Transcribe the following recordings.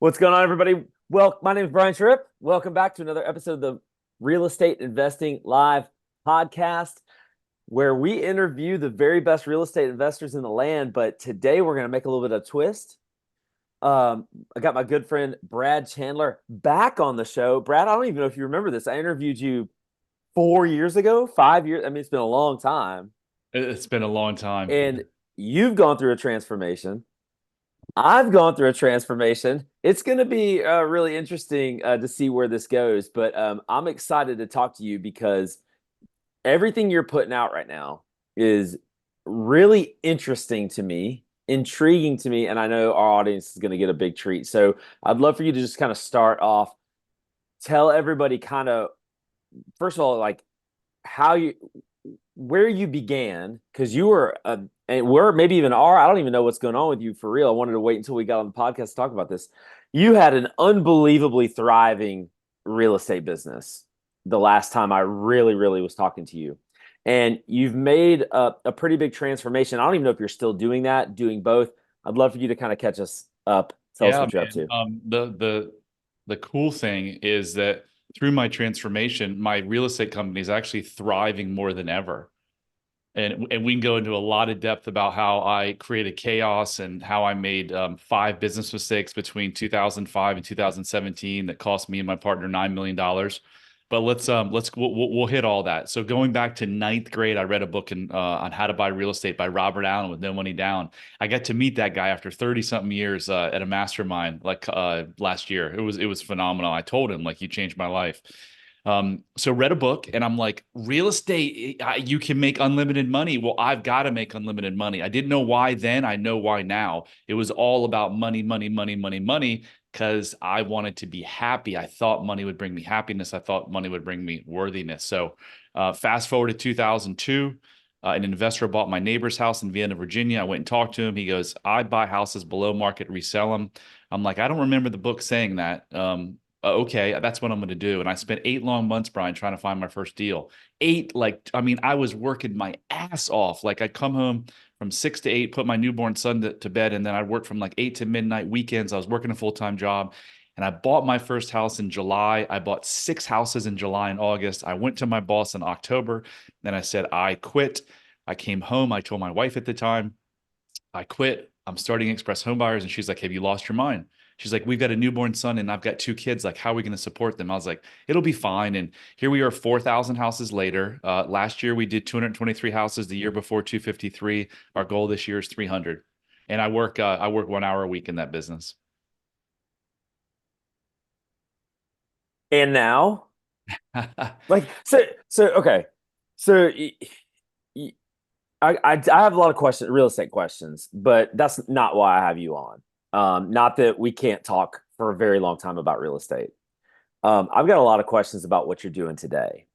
What's going on, everybody? Well, my name is Brian Tripp. Welcome back to another episode of the Real Estate Investing Live podcast, where we interview the very best real estate investors in the land. But today we're going to make a little bit of a twist. I got my good friend Brad Chandler back on the show. Brad, I don't even know if you remember this. I interviewed you 4 years ago, 5 years. I mean, it's been a long time. It's been a long time. And you've gone through a transformation. I've gone through a transformation. It's going to be really interesting to see where this goes, but I'm excited to talk to you because everything you're putting out right now is really interesting to me, intriguing to me, and I know our audience is going to get a big treat. So I'd love for you to just kind of start off, tell everybody kind of, first of all, like how you, where you began, because you were and where maybe even are, I don't even know what's going on with you for real. I wanted to wait until we got on the podcast to talk about this. You had an unbelievably thriving real estate business the last time I really was talking to you. And you've made a pretty big transformation. I don't even know if you're still doing that, doing both. I'd love for you to kind of catch us up. Tell us Yeah, what you're up man. to. The cool thing is that through my transformation, my real estate company is actually thriving more than ever. And we can go into a lot of depth about how I created chaos and how I made five business mistakes between 2005 and 2017 that cost me and my partner $9 million. But we'll hit all that. So going back to ninth grade, I read a book on how to buy real estate by Robert Allen with No Money Down. I got to meet that guy after 30 something years at a mastermind like last year. It was phenomenal. I told him, like, you changed my life. So read a book and I'm like, real estate, you can make unlimited money. Well, I've got to make unlimited money. I didn't know why then. I know why now. It was all about money, money, money, money, money, because I wanted to be happy. I thought money would bring me happiness. I thought money would bring me worthiness. So fast forward to 2002, an investor bought my neighbor's house in Vienna, Virginia. I went and talked to him. He goes, I buy houses below market, resell them. I'm like, I don't remember the book saying that. Okay, that's what I'm going to do. And I spent 8 long months, Brian, trying to find my first deal. I was working my ass off. Like, I'd come home from 6 to 8, put my newborn son to bed, and then I'd work from like 8 to midnight weekends. I was working a full-time job. And I bought my first house in July. I bought 6 houses in July and August. I went to my boss in October. Then I said, I quit. I came home. I told my wife at the time, I quit. I'm starting Express Home Buyers. And she's like, have you lost your mind? She's like, we've got a newborn son and I've got 2 kids. Like, how are we going to support them? I was like, it'll be fine. And here we are, 4,000 houses later. Last year, we did 223 houses. The year before, 253. Our goal this year is 300. And I work 1 hour a week in that business. And now, like, so okay. So I have a lot of questions, real estate questions, but that's not why I have you on. Not that we can't talk for a very long time about real estate. I've got a lot of questions about what you're doing today.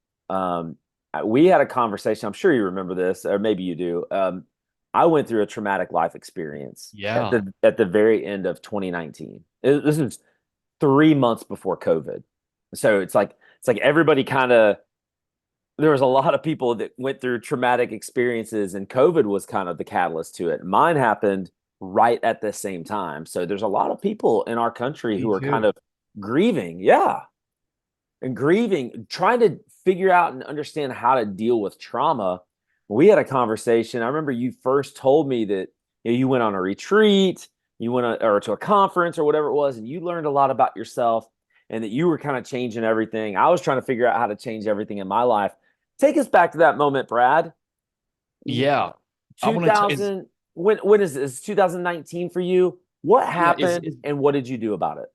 We had a conversation. I'm sure you remember this, or maybe you do. I went through a traumatic life experience at Yeah. the very end of 2019. This is 3 months before COVID, so it's like everybody kind of, there was a lot of people that went through traumatic experiences, and COVID was kind of the catalyst to it. Mine happened right at the same time. So there's a lot of people in our country Me who are kind too. of grieving. Yeah. And grieving, trying to figure out and understand how to deal with trauma. We had a conversation. I remember you first told me that you went on a retreat, you went or to a conference or whatever it was, and you learned a lot about yourself and that you were kind of changing everything. I was trying to figure out how to change everything in my life. Take us back to that moment, Brad. Yeah. I want to, is, 2000, when is this? 2019 for you? What yeah, happened and what did you do about it?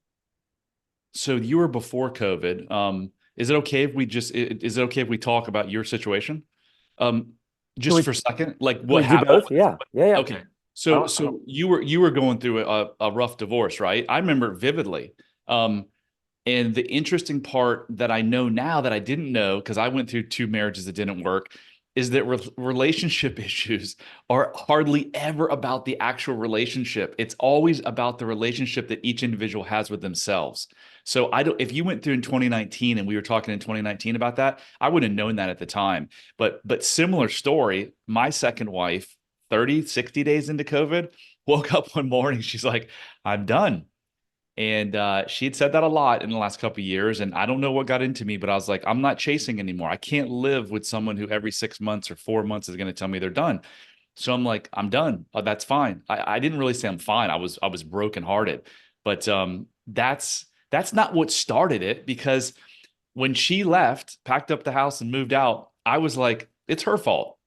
so you were before COVID. Is it okay if we is it okay if we talk about your situation? Um, Can just we for a second, like can we what do happened? both? Yeah. Yeah, yeah. Okay. I So don't, I don't so you were going through a rough divorce, right? I remember it vividly. And the interesting part that I know now that I didn't know, because I went through 2 marriages that didn't work, is that relationship issues are hardly ever about the actual relationship. It's always about the relationship that each individual has with themselves. So I don't, if you went through in 2019 and we were talking in 2019 about that, I wouldn't have known that at the time. But similar story, my second wife, 30, 60 days into COVID, woke up one morning, she's like, I'm done. And she had said that a lot in the last couple of years. And I don't know what got into me, but I was like, I'm not chasing anymore. I can't live with someone who every 6 months or 4 months is going to tell me they're done. So I'm like, I'm done. That's fine. I didn't really say I'm fine. I was brokenhearted, but that's not what started it, because when she left, packed up the house and moved out, I was like, it's her fault.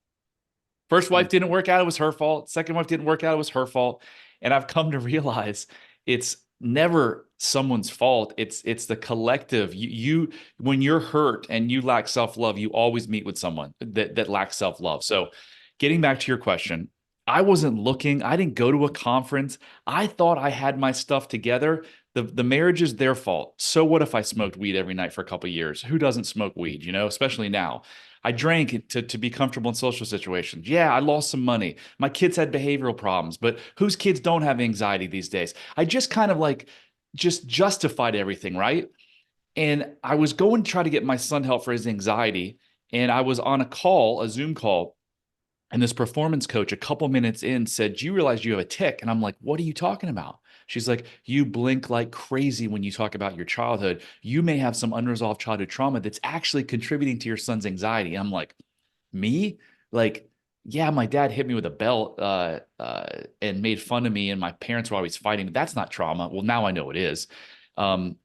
First wife didn't work out, it was her fault. Second wife didn't work out, it was her fault. And I've come to realize it's never someone's fault. It's the collective. You when you're hurt and you lack self-love, you always meet with someone that lacks self-love. So getting back to your question, I wasn't looking. I didn't go to a conference. I thought I had my stuff together. The marriage is their fault. So what if I smoked weed every night for a couple of years? Who doesn't smoke weed, especially now? I drank to be comfortable in social situations. Yeah, I lost some money. My kids had behavioral problems, but whose kids don't have anxiety these days? I just kind of like just justified everything, right? And I was going to try to get my son help for his anxiety. And I was on a call, a Zoom call, and this performance coach, a couple minutes in, said, "Do you realize you have a tic?" And I'm like, "What are you talking about?" She's like, "You blink like crazy when you talk about your childhood. You may have some unresolved childhood trauma that's actually contributing to your son's anxiety." And I'm like, "Me? Like, yeah, my dad hit me with a belt and made fun of me, and my parents were always fighting. But that's not trauma." Well, now I know it is. And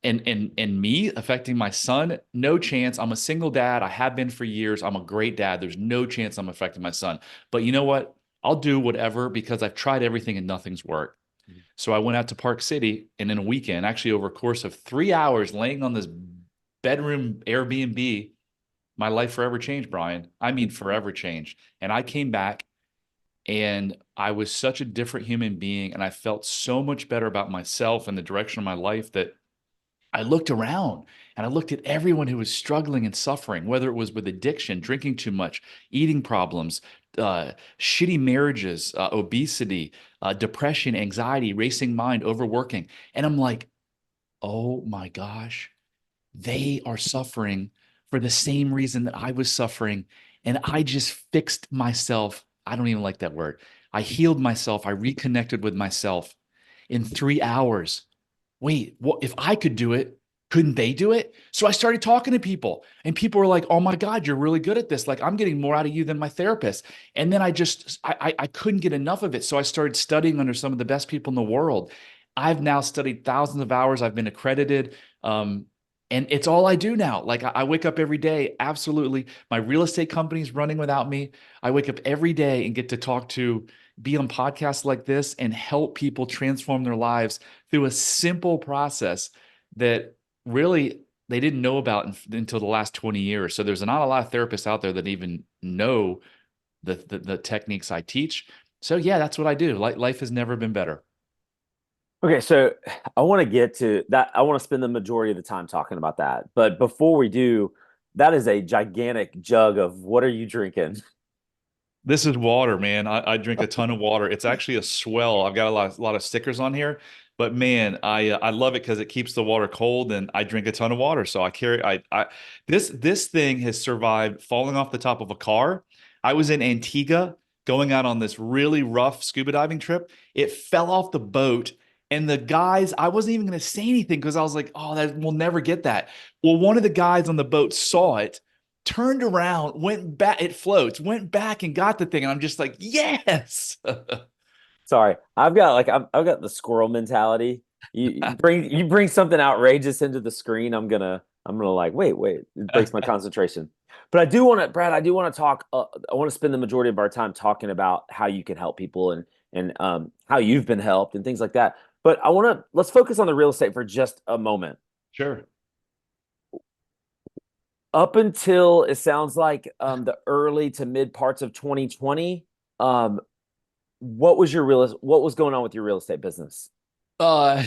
me affecting my son, no chance. I'm a single dad. I have been for years. I'm a great dad. There's no chance I'm affecting my son. But you know what? I'll do whatever, because I've tried everything and nothing's worked. So I went out to Park City, and in a weekend, actually over a course of 3 hours, laying on this bedroom Airbnb, my life forever changed, Brian. I mean, forever changed. And I came back and I was such a different human being. And I felt so much better about myself and the direction of my life that I looked around and I looked at everyone who was struggling and suffering, whether it was with addiction, drinking too much, eating problems, shitty marriages, obesity, depression, anxiety, racing mind, overworking. And I'm like, oh my gosh, they are suffering for the same reason that I was suffering. And I just fixed myself. I don't even like that word. I healed myself. I reconnected with myself in 3 hours. Wait, what if I could do it? Couldn't they do it? So I started talking to people, and people were like, "Oh my God, you're really good at this. Like, I'm getting more out of you than my therapist." And then I couldn't get enough of it. So I started studying under some of the best people in the world. I've now studied thousands of hours. I've been accredited. And it's all I do now. Like, I wake up every day. Absolutely. My real estate company is running without me. I wake up every day and get to be on podcasts like this and help people transform their lives through a simple process that really they didn't know about until the last 20 years. So there's not a lot of therapists out there that even know the techniques I teach. So yeah, that's what I do. Life has never been better. Okay, so I want to get to that. I want to spend the majority of the time talking about that. But before we do, that is a gigantic jug of what are you drinking? This is water, man. I drink a ton of water. It's actually a swell. I've got a lot of stickers on here, but man, I love it because it keeps the water cold, and I drink a ton of water. So I carry I this thing has survived falling off the top of a car. I was in Antigua going out on this really rough scuba diving trip. It fell off the boat. And the guys, I wasn't even going to say anything because I was like, "Oh, that we'll never get that." Well, one of the guys on the boat saw it, turned around, went back, it floats, went back and got the thing. And I'm just like, yes. Sorry, I've got the squirrel mentality. You bring something outrageous into the screen, I'm gonna like wait. It breaks my concentration. But I do want to, Brad. I do want to talk. I want to spend the majority of our time talking about how you can help people and how you've been helped and things like that. But let's focus on the real estate for just a moment. Sure. Up until it sounds like the early to mid parts of 2020, um, what was going on with your real estate business? Uh,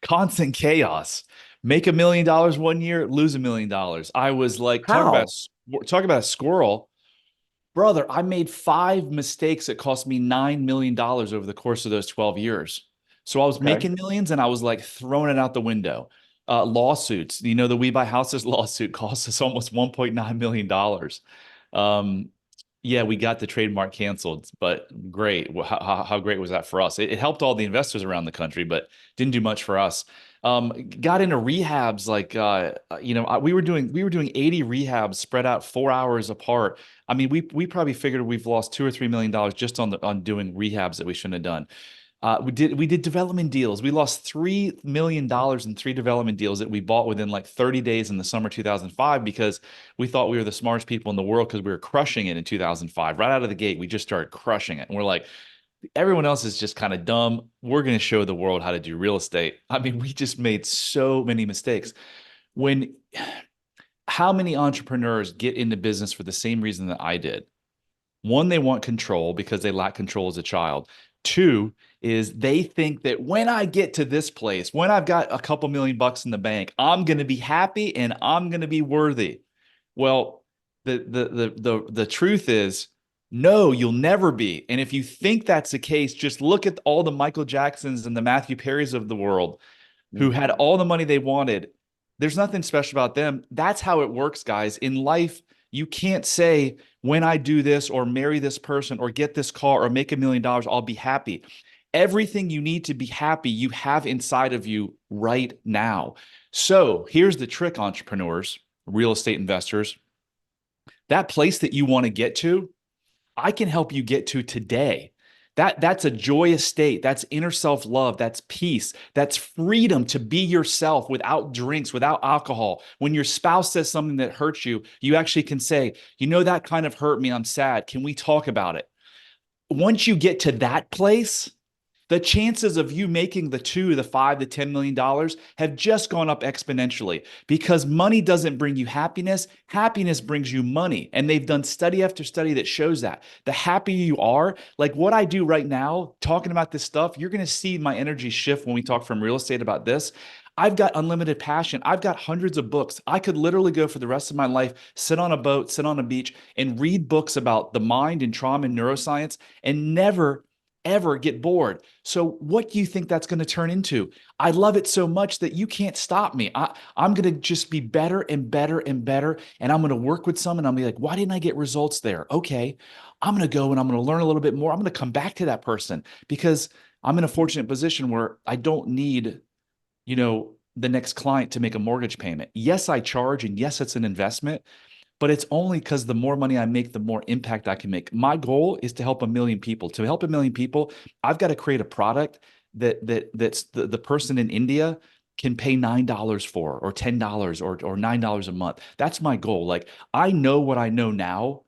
constant chaos. Make $1 million one year, lose $1 million. I was like, How? talk about a squirrel. Brother, I made 5 mistakes that cost me $9 million over the course of those 12 years. So I was Okay. making millions and I was like throwing it out the window. Lawsuits, the We Buy Houses lawsuit cost us almost $1.9 million. Um, Yeah, we got the trademark canceled, but great. How great was that for us? It helped all the investors around the country, but didn't do much for us. Got into rehabs like we were doing 80 rehabs spread out 4 hours apart. I mean, we probably figured we've lost $2 or $3 million just on doing rehabs that we shouldn't have done. We did development deals. We lost $3 million in three development deals that we bought within like 30 days in the summer 2005 because we thought we were the smartest people in the world because we were crushing it in 2005. Right out of the gate, we just started crushing it. And we're like, everyone else is just kind of dumb. We're going to show the world how to do real estate. I mean, we just made so many mistakes. When How many entrepreneurs get into business for the same reason that I did? One, they want control because they lack control as a child. Two is they think that when I get to this place, when I've got a couple $1,000,000 in the bank, I'm going to be happy and I'm going to be worthy. Well, the truth is, no, you'll never be. And if you think that's the case, just look at all the Michael Jacksons and the Matthew Perrys of the world who had all the money they wanted. There's nothing special about them. That's how it works, guys. In life, you can't say, when I do this or marry this person or get this car or make $1,000,000, I'll be happy. Everything you need to be happy, you have inside of you right now. So here's the trick, entrepreneurs, real estate investors. That place that you want to get to, I can help you get to today. That's a joyous state. That's inner self-love. That's peace. That's freedom to be yourself without drinks, without alcohol. When your spouse says something that hurts you, you actually can say, you know, that kind of hurt me. I'm sad. Can we talk about it? Once you get to that place, the chances of you making the 2, the 5, the $10 million have just gone up exponentially because money doesn't bring you happiness. Happiness brings you money. And they've done study after study that shows that. The happier you are, like what I do right now, talking about this stuff, you're going to see my energy shift when we talk from real estate about this. I've got unlimited passion. I've got hundreds of books. I could literally go for the rest of my life, sit on a boat, sit on a beach, and read books about the mind and trauma and neuroscience and never ever get bored. So what do you think that's going to turn into? I love it so much that you can't stop me. I'm going to just be better and better and better. And I'm going to work with some and I'll be like, why didn't I get results there? Okay. I'm going to go and I'm going to learn a little bit more. I'm going to come back to that person because I'm in a fortunate position where I don't need, the next client to make a mortgage payment. Yes, I charge, and yes, it's an investment, but it's only because the more money I make, the more impact I can make. My goal is to help 1,000,000 people. To help 1,000,000 people, I've got to create a product that's the person in India can pay $9 for, or $10 or $9 a month. That's my goal. Like, I know what I know now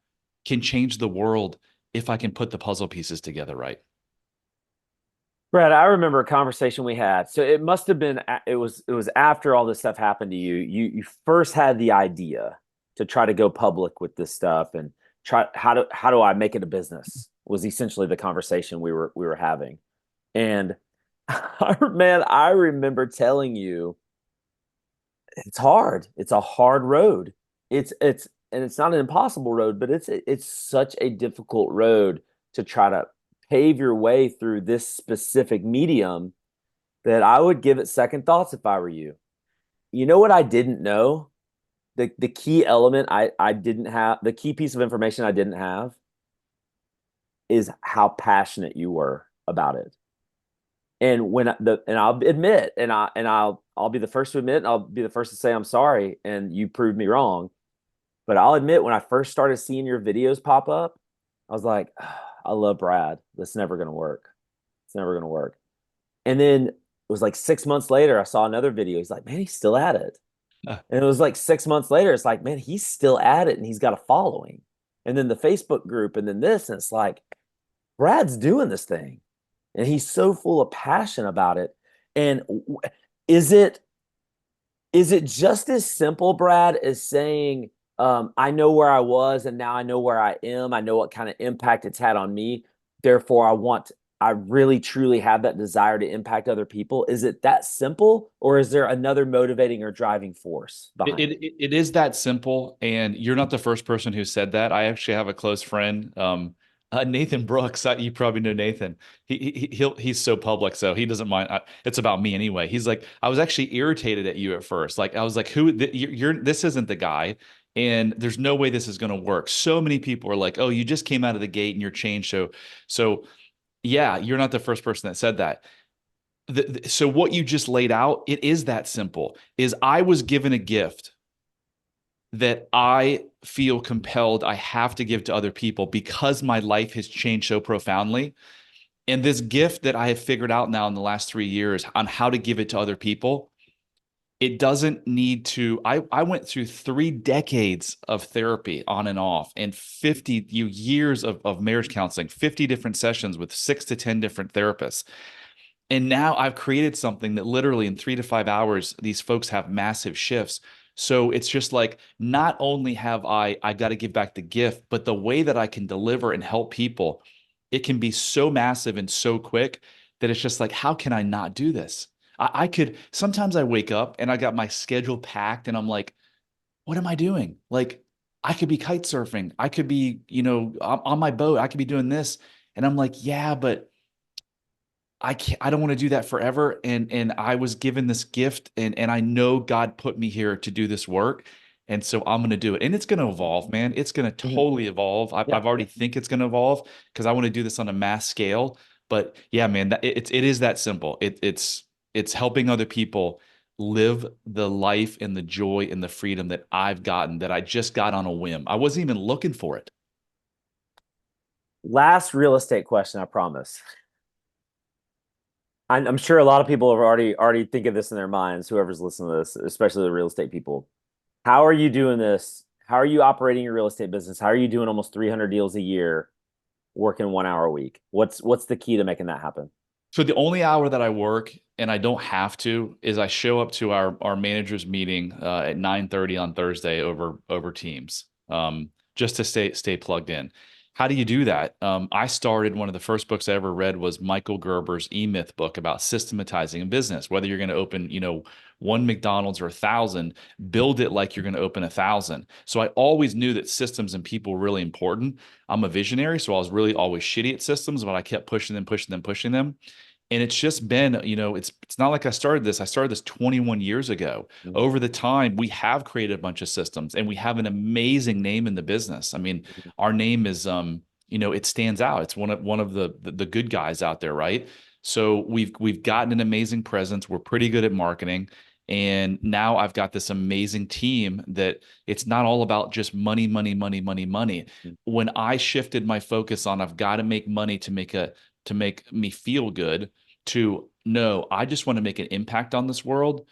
can change the world if I can put the puzzle pieces together right. Brad, I remember a conversation we had. So it must have been it was after all this stuff happened to you. You first had the idea to try to go public with this stuff and try how do I make it a business was essentially the conversation we were having. And man, I remember telling you it's hard. It's a hard road. It's not an impossible road, but it's such a difficult road to try to pave your way through this specific medium that I would give it second thoughts if I were you. You know what I didn't know? The key element I didn't have, the key piece of information I didn't have is how passionate you were about it. And I'll admit, I'll be the first to admit, and I'll be the first to say I'm sorry, and you proved me wrong. But I'll admit, when I first started seeing your videos pop up, I was like, "Ah, I love Brad. That's never gonna work. It's never gonna work." And then it was like 6 months later, I saw another video. He's like, man, he's still at it. And it was like 6 months later, it's like, man, he's still at it and he's got a following. And then the Facebook group, and then this, and it's like, Brad's doing this thing. And he's so full of passion about it. And is it just as simple, Brad, as saying, I know where I was and now I know where I am. I know what kind of impact it's had on me. Therefore, I really truly have that desire to impact other people. Is it that simple, or is there another motivating or driving force behind it? It is that simple, and you're not the first person who said that. I actually have a close friend, Nathan Brooks. You probably know Nathan. He's so public, so he doesn't mind. It's about me anyway. He's like, I was actually irritated at you at first. Like, I was like, you're this isn't the guy. and there's no way this is going to work. So many people are like, oh, you just came out of the gate and you're changed. So yeah, you're not the first person that said that. So what you just laid out, it is that simple. Is I was given a gift that I feel compelled I have to give to other people because my life has changed so profoundly. And this gift that I have figured out now in the last 3 years on how to give it to other people, it doesn't need to. I went through 3 decades of therapy on and off and 50 years of marriage counseling, 50 different sessions with 6 to 10 different therapists. And now I've created something that literally in 3 to 5 hours, these folks have massive shifts. So it's just like, not only have I got to give back the gift, but the way that I can deliver and help people, it can be so massive and so quick that it's just like, how can I not do this? I could, sometimes I wake up and I got my schedule packed and I'm like, what am I doing? Like, I could be kite surfing. I could be, on my boat. I could be doing this. And I'm like, yeah, but I can't, I don't want to do that forever. And I was given this gift and I know God put me here to do this work. And so I'm going to do it. And it's going to evolve, man. It's going to Mhm. totally evolve. Yeah. I've already think it's going to evolve because I want to do this on a mass scale. But yeah, man, it is that simple. It's helping other people live the life and the joy and the freedom that I've gotten, that I just got on a whim. I wasn't even looking for it. Last real estate question, I promise. I'm sure a lot of people have already think of this in their minds, whoever's listening to this, especially the real estate people. How are you doing this? How are you operating your real estate business? How are you doing almost 300 deals a year, working 1 hour a week? What's the key to making that happen? So the only hour that I work and I don't have to is I show up to our managers meeting at 9:30 on Thursday over Teams, just to stay plugged in. How do you do that? I started, one of the first books I ever read was Michael Gerber's E-Myth book about systematizing a business. Whether you're going to open, one McDonald's or 1,000, build it like you're going to open 1,000. So I always knew that systems and people were really important. I'm a visionary, so I was really always shitty at systems, but I kept pushing them, pushing them, pushing them. And it's just been, it's not like I started this. I started this 21 years ago. Mhm. Over the time, we have created a bunch of systems and we have an amazing name in the business. I mean, our name is, it stands out. It's one of the good guys out there, right? So we've gotten an amazing presence. We're pretty good at marketing. And now I've got this amazing team that it's not all about just money, money, money, money, money. When I shifted my focus on I've got to make money to make me feel good, to no, I just want to make an impact on this world,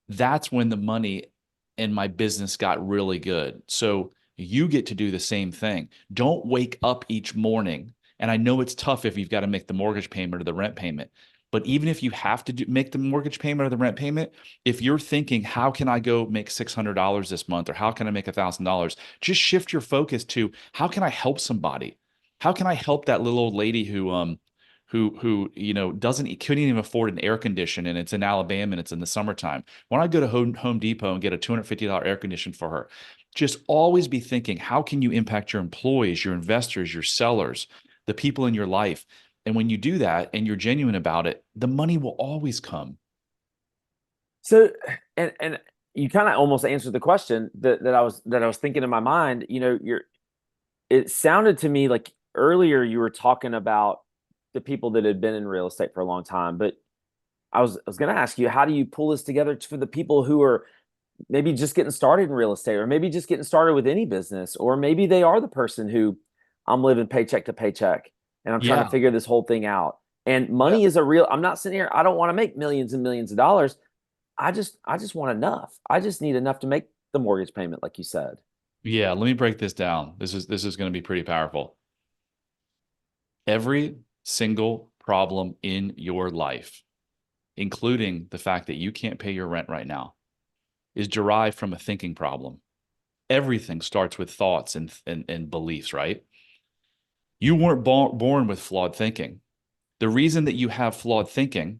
that's when the money in my business got really good. So you get to do the same thing. Don't wake up each morning. And I know it's tough if you've got to make the mortgage payment or the rent payment. But even if you have to make the mortgage payment or the rent payment, if you're thinking, how can I go make $600 this month? Or how can I make $1,000? Just shift your focus to, how can I help somebody? How can I help that little old lady who doesn't couldn't even afford an air condition, and it's in Alabama and it's in the summertime? Why don't I go to Home Depot and get a $250 air condition for her? Just always be thinking, how can you impact your employees, your investors, your sellers, the people in your life? And when you do that and you're genuine about it, the money will always come. So, and you kind of almost answered the question that I was thinking in my mind. It sounded to me like earlier you were talking about the people that had been in real estate for a long time, but I was going to ask you, how do you pull this together for the people who are maybe just getting started in real estate, or maybe just getting started with any business, or maybe they are the person who, I'm living paycheck to paycheck and I'm trying to Yeah. figure this whole thing out. And Yeah. money is a real, I'm not sitting here, I don't want to make millions and millions of dollars. I just want enough. I just need enough to make the mortgage payment, like you said. Yeah. Let me break this down. This is going to be pretty powerful. Every single problem in your life, including the fact that you can't pay your rent right now, is derived from a thinking problem. Everything starts with thoughts and beliefs, right? You weren't born with flawed thinking. The reason that you have flawed thinking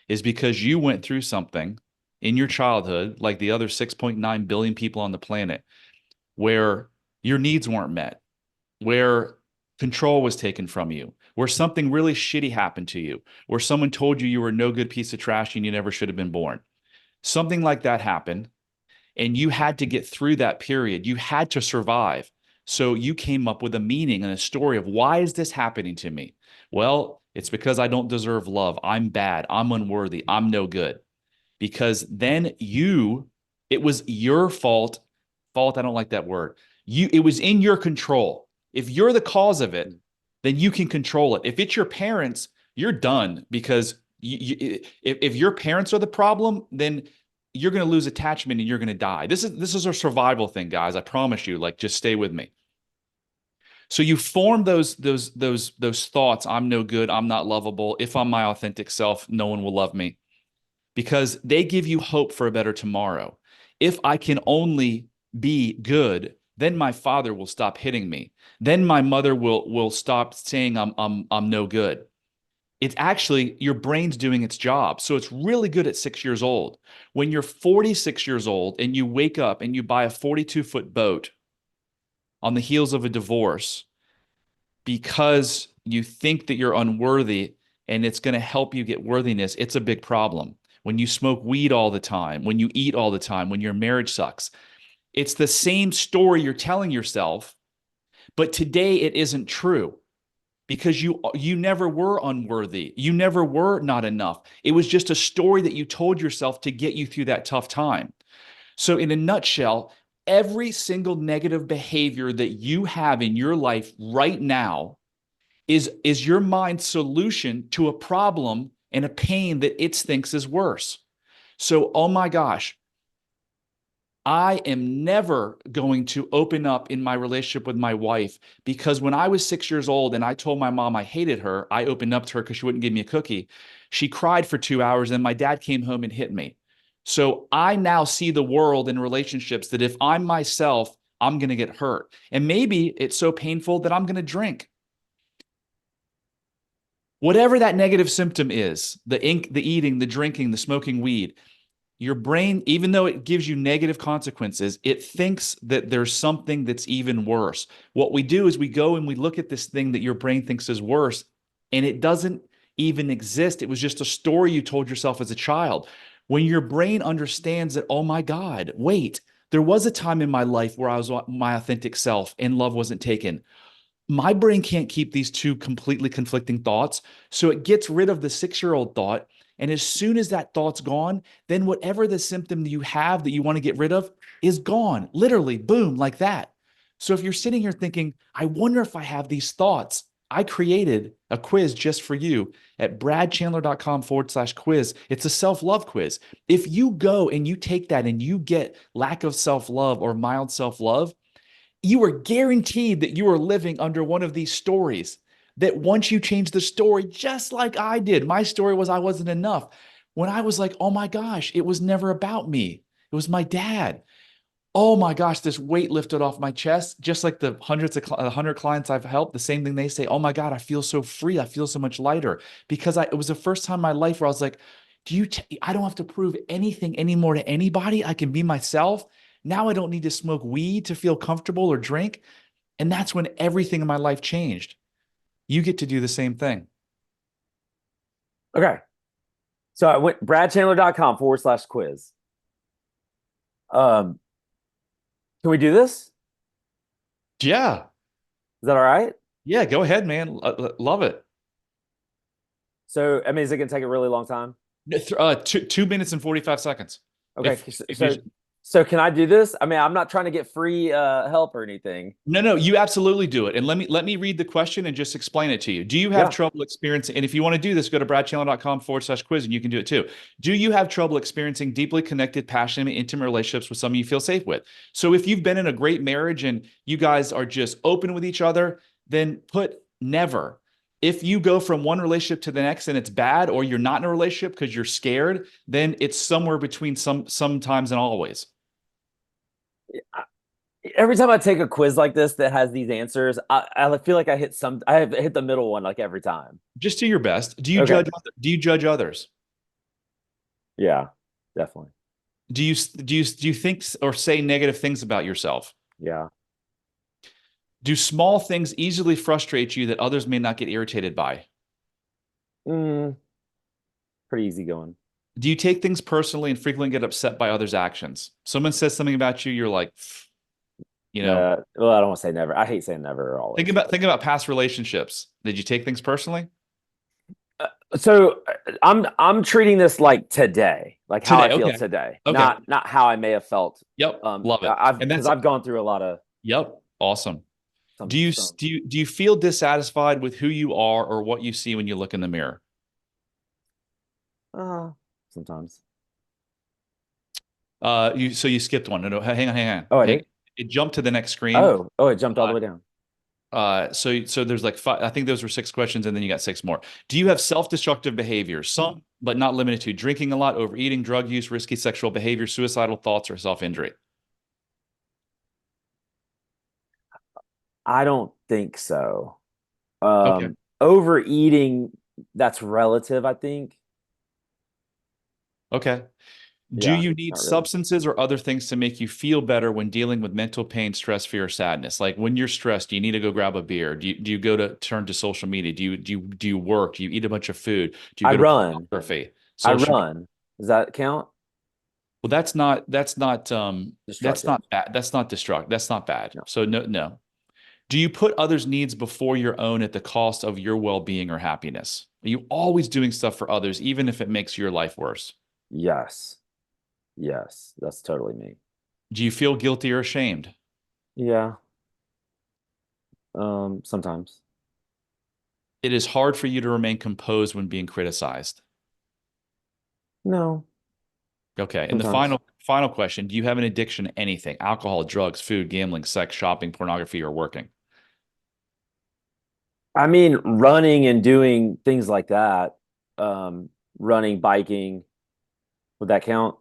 is because you went through something in your childhood, like the other 6.9 billion people on the planet, where your needs weren't met, where control was taken from you, where something really shitty happened to you, where someone told you you were no good piece of trash and you never should have been born. Something like that happened. and you had to get through that period. You had to survive. So you came up with a meaning and a story of, why is this happening to me? Well, it's because I don't deserve love. I'm bad. I'm unworthy. I'm no good. Because then it was your fault. Fault, I don't like that word. It was in your control. If you're the cause of it, then you can control it. If it's your parents, you're done, because if your parents are the problem, then you're going to lose attachment and you're going to die. This is a survival thing, guys. I promise you. Like, just stay with me. So you form those thoughts. I'm no good. I'm not lovable. If I'm my authentic self, no one will love me, because they give you hope for a better tomorrow. If I can only be good, then my father will stop hitting me. Then my mother will stop saying I'm no good. It's actually your brain's doing its job. So it's really good at 6 years old. When you're 46 years old and you wake up and you buy a 42-foot boat on the heels of a divorce because you think that you're unworthy and it's going to help you get worthiness, it's a big problem. When you smoke weed all the time, when you eat all the time, when your marriage sucks, it's the same story you're telling yourself, but today it isn't true, because you never were unworthy. You never were not enough. It was just a story that you told yourself to get you through that tough time. So in a nutshell, every single negative behavior that you have in your life right now is your mind's solution to a problem and a pain that it thinks is worse. So, oh my gosh, I am never going to open up in my relationship with my wife, because when I was 6 years old and I told my mom I hated her, I opened up to her because she wouldn't give me a cookie. She cried for 2 hours and my dad came home and hit me. So I now see the world in relationships that if I'm myself, I'm going to get hurt. And maybe it's so painful that I'm going to drink. Whatever that negative symptom is, the eating, the drinking, the smoking weed, your brain, even though it gives you negative consequences, it thinks that there's something that's even worse. What we do is we go and we look at this thing that your brain thinks is worse, and it doesn't even exist. It was just a story you told yourself as a child. When your brain understands that, oh my God, wait, there was a time in my life where I was my authentic self and love wasn't taken. My brain can't keep these two completely conflicting thoughts. So it gets rid of the 6-year-old thought. And as soon as that thought's gone, then whatever the symptom you have that you want to get rid of is gone. Literally, boom, like that. So if you're sitting here thinking, I wonder if I have these thoughts, I created a quiz just for you at bradchandler.com/quiz. It's a self-love quiz. If you go and you take that and you get lack of self-love or mild self-love, you are guaranteed that you are living under one of these stories, that once you change the story, just like I did, my story was I wasn't enough. When I was like, oh my gosh, it was never about me. It was my dad. Oh my gosh, this weight lifted off my chest, just like the 100 clients I've helped. The same thing they say, oh my God, I feel so free. I feel so much lighter, because it was the first time in my life where I was like, I don't have to prove anything anymore to anybody. I can be myself. Now I don't need to smoke weed to feel comfortable or drink. And that's when everything in my life changed. You get to do the same thing. Okay. So I went bradchandler.com/quiz. Can we do this? Yeah. Is that all right? Yeah. Go ahead, man. Love it. So, I mean, is it going to take a really long time? 2 minutes and 45 seconds. Okay. So can I do this? I mean, I'm not trying to get free help or anything. No, you absolutely do it. And let me read the question and just explain it to you. Do you have trouble experiencing, and if you want to do this, go to bradchandler.com/quiz and you can do it too. Do you have trouble experiencing deeply connected, passionate, intimate relationships with someone you feel safe with? So if you've been in a great marriage and you guys are just open with each other, then put never. If you go from one relationship to the next and it's bad, or you're not in a relationship because you're scared, then it's somewhere between sometimes and always. Every time I take a quiz like this that has these answers, I feel like I have hit the middle one like every time. Just do your best. Do you Okay. judge others? Yeah, definitely. Do you think or say negative things about yourself? Yeah. Do small things easily frustrate you that others may not get irritated by? Pretty easy going. Do you take things personally and frequently get upset by others' actions? Someone says something about you, you're like, you know, Well, I don't want to say never. I hate saying never or always. think about past relationships. Did you take things personally? So I'm treating this like today, like how I Today, feel okay. today, Okay. not how I may have felt. Yep. Love it. I've And because that's I've gone through a lot of yep. Awesome. some some. Do you feel dissatisfied with who you are or what you see when you look in the mirror? Uh, Sometimes. You skipped one. No, no, hang on. Oh, I Hang. did. It jumped to the next screen. Oh, it jumped all the Uh, way down. so there's like five, I think those were six questions, and then you got six more. Do you have self-destructive behaviors? Some, but not limited to drinking a lot, overeating, drug use, risky sexual behavior, suicidal thoughts, or self-injury? I don't think so. Okay. Overeating, that's relative, I think. Okay. Do Yeah, you need not really. substances or other things to make you feel better when dealing with mental pain, stress, fear, or sadness? Like when you're stressed, do you need to go grab a beer? Do you go to turn to social media? Do you work? Do you eat a bunch of food? Do you I go to run. pornography? I Social media? run. Does that count? Well, that's Destructive. not bad. That's not destruct. That's not bad. No. So no. Do you put others' needs before your own at the cost of your well-being or happiness? Are you always doing stuff for others, even if it makes your life worse? Yes. Yes. That's totally me. Do you feel guilty or ashamed? Yeah. Sometimes. It is hard for you to remain composed when being criticized. No. Okay. And the Sometimes. final question, do you have an addiction to anything? Alcohol, drugs, food, gambling, sex, shopping, pornography, or working? I mean, running and doing things like that. Um, Running, biking, would that count?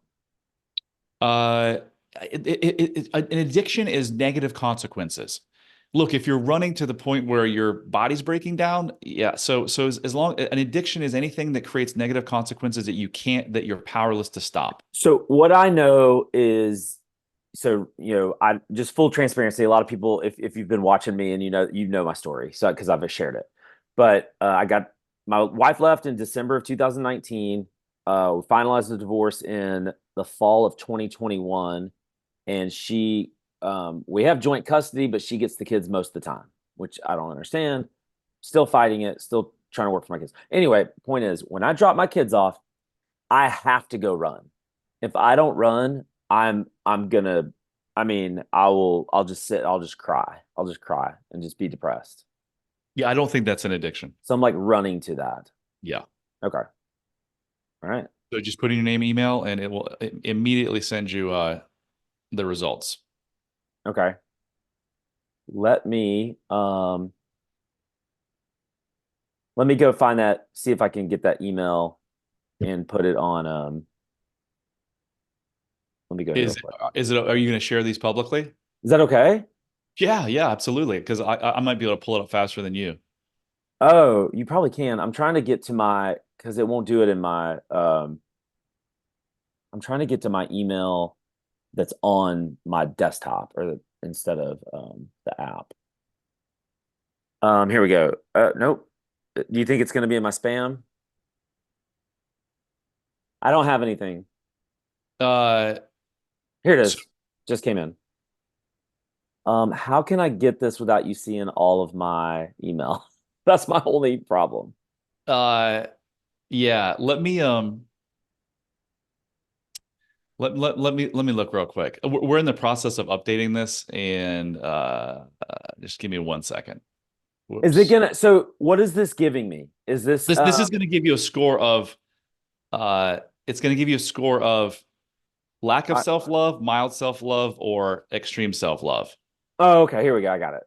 Uh, an addiction is negative consequences. Look, if you're running to the point where your body's breaking down, yeah. So as long an addiction is anything that creates negative consequences that you're powerless to stop. So what I know is, I just full transparency. A lot of people, if you've been watching me and you know my story, so because I've shared it. But I got my wife left in December of 2019. We finalized the divorce in the fall of 2021, and we have joint custody, but she gets the kids most of the time, which I don't understand. Still fighting it, still trying to work for my kids. Anyway, point is, when I drop my kids off, I have to go run. If I don't run, I'm gonna I mean, I'll just sit, I'll just cry. I'll just cry and just be depressed. Yeah, I don't think that's an addiction. So I'm like running to that. Yeah. Okay. All right. So just put in your name, email, and it will immediately send you the results. Okay. Let me um let me go find that, see if I can get that email and put it on let me go here real quick. Are you going to share these publicly? Is that okay? Yeah, absolutely. Because I might be able to pull it up faster than you. Oh, you probably can. I'm trying to get to my because it won't do it in my I'm trying to get to my email that's on my desktop instead of the app. Here we go. Nope. Do you think it's going to be in my spam? I don't have anything. Uh, Here it so, is. Just came in. How can I get this without you seeing all of my email? That's my only problem. uh, yeah. Let me look real quick. We're in the process of updating this, and just give me 1 second. Is it Whoops. gonna, so what is this giving me? Is this This is going to give you a score of it's going to give you a score of lack of I, self-love, mild self-love, or extreme self-love. oh, okay, here we go. I got it.